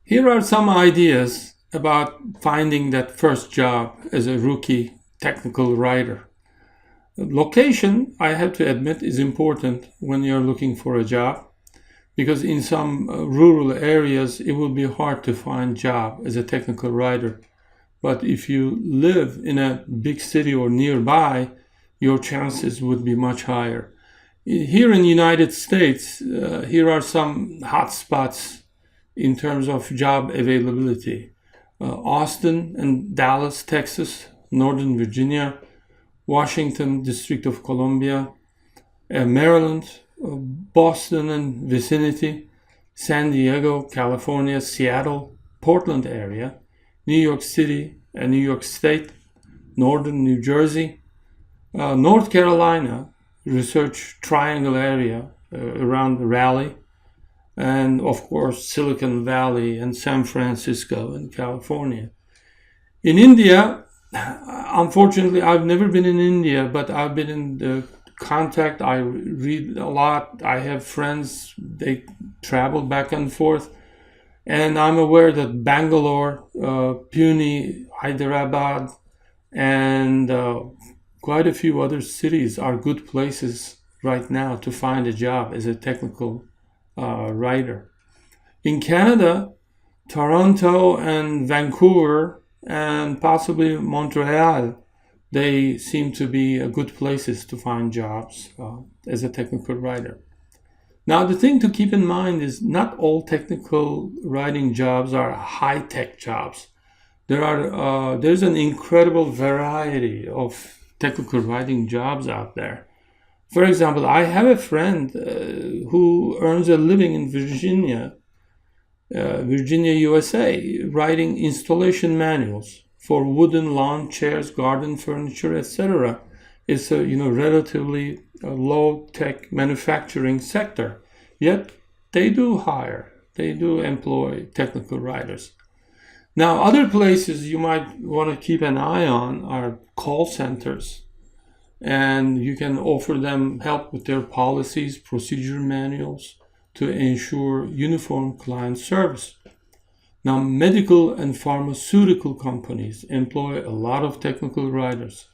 Here are some ideas about finding that first job as a rookie technical writer. Location, I have to admit, is important when you're looking for a job because in some rural areas it will be hard to find job as a technical writer. But if you live in a big city or nearby, your chances would be much higher. Here in the United States, here are some hotspots in terms of job availability. Austin and Dallas, Texas, Northern Virginia, Washington, District of Columbia, Maryland, Boston and vicinity, San Diego, California, Seattle, Portland area, New York City and New York State, Northern New Jersey, North Carolina, Research Triangle area around Raleigh, and of course Silicon Valley and San Francisco and California. In India, unfortunately, I've never been in India, but I've been in the contact. I read a lot. I have friends. They travel back and forth. And I'm aware that Bangalore, Pune, Hyderabad, and quite a few other cities are good places right now to find a job as a technical writer. In Canada, Toronto and Vancouver and possibly Montreal, they seem to be good places to find jobs as a technical writer. Now, the thing to keep in mind is not all technical writing jobs are high-tech jobs. There's an incredible variety of technical writing jobs out there. For example, I have a friend who earns a living in Virginia, USA, writing installation manuals for wooden lawn chairs, garden furniture, etc. It's a relatively low-tech manufacturing sector. Yet they do employ technical writers. Now, other places you might want to keep an eye on are call centers. And you can offer them help with their policies, procedure manuals to ensure uniform client service. Now, medical and pharmaceutical companies employ a lot of technical writers,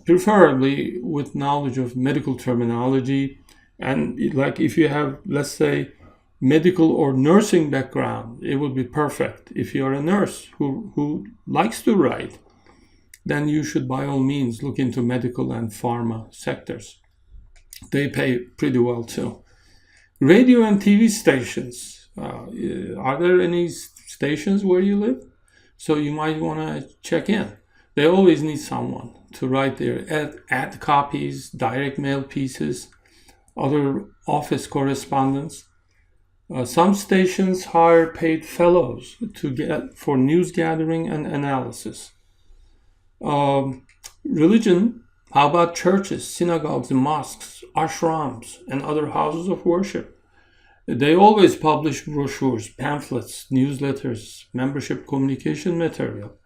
preferably with knowledge of medical terminology. And like if you have, let's say, medical or nursing background, it would be perfect. If you're a nurse who likes to write, then you should by all means look into medical and pharma sectors. They pay pretty well too. Radio and TV stations. Are there any stations where you live? So you might want to check in. They always need someone to write their ad copies, direct mail pieces, other office correspondence. Some stations hire paid fellows for news gathering and analysis. Religion, how about churches, synagogues, mosques, ashrams, and other houses of worship? They always publish brochures, pamphlets, newsletters, membership communication material.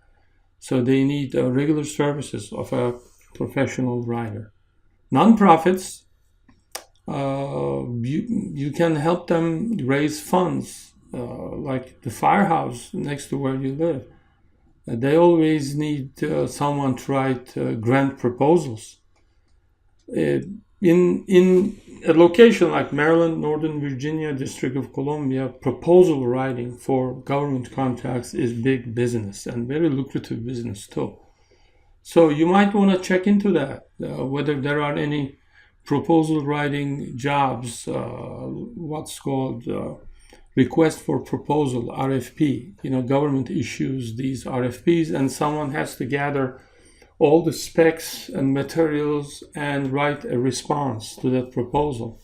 So they need regular services of a professional writer. Nonprofits, you can help them raise funds, like the firehouse next to where you live. They always need someone to write grant proposals. In a location like Maryland, Northern Virginia, District of Columbia, proposal writing for government contracts is big business and very lucrative business too. So you might want to check into that, whether there are any proposal writing jobs, what's called request for proposal, RFP. Government issues these RFPs and someone has to gather all the specs and materials and write a response to that proposal.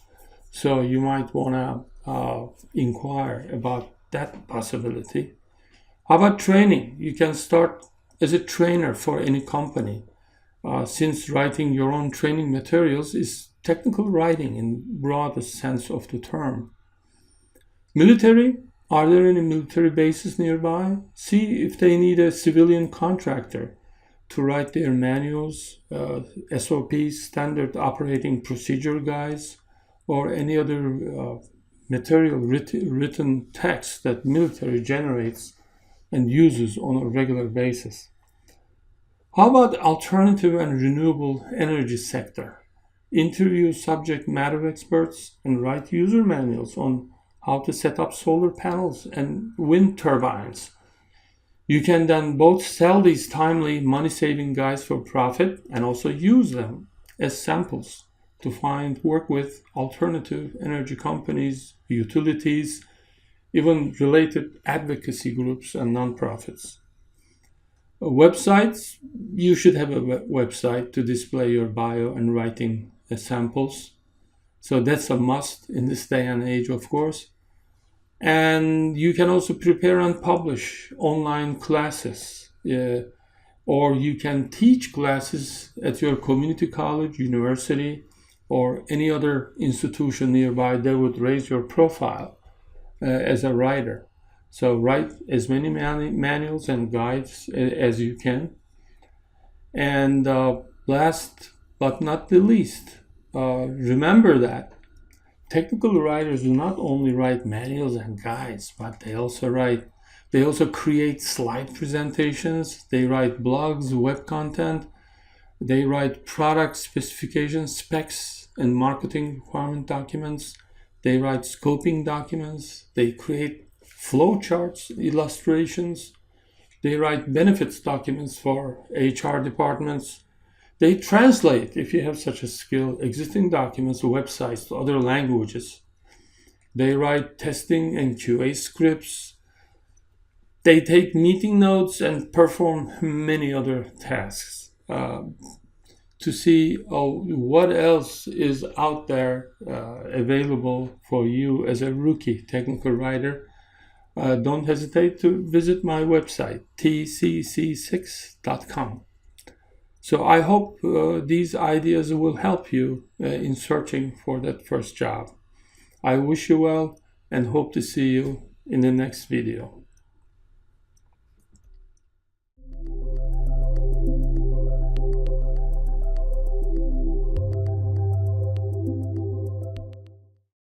So you might want to inquire about that possibility. How about training? You can start as a trainer for any company, since writing your own training materials is technical writing in broadest sense of the term. Military, are there any military bases nearby? See if they need a civilian contractor to write their manuals, SOPs, standard operating procedure guides, or any other material written text that military generates and uses on a regular basis. How about alternative and renewable energy sector? Interview subject matter experts and write user manuals on how to set up solar panels and wind turbines. You can then both sell these timely money-saving guides for profit and also use them as samples to find work with alternative energy companies, utilities, even related advocacy groups and nonprofits. Websites, you should have a website to display your bio and writing samples. So that's a must in this day and age, of course. And you can also prepare and publish online classes, or you can teach classes at your community college, university, or any other institution nearby that would raise your profile as a writer. So write as many manuals and guides as you can. And last but not the least, remember that technical writers do not only write manuals and guides, but they also create slide presentations, they write blogs, web content, they write product specifications, specs, and marketing requirement documents, they write scoping documents, they create flowcharts, illustrations, they write benefits documents for HR departments. They translate, if you have such a skill, existing documents or websites to other languages. They write testing and QA scripts. They take meeting notes and perform many other tasks. To see what else is out there available for you as a rookie technical writer, don't hesitate to visit my website, tcc6.com. So I hope these ideas will help you in searching for that first job. I wish you well and hope to see you in the next video.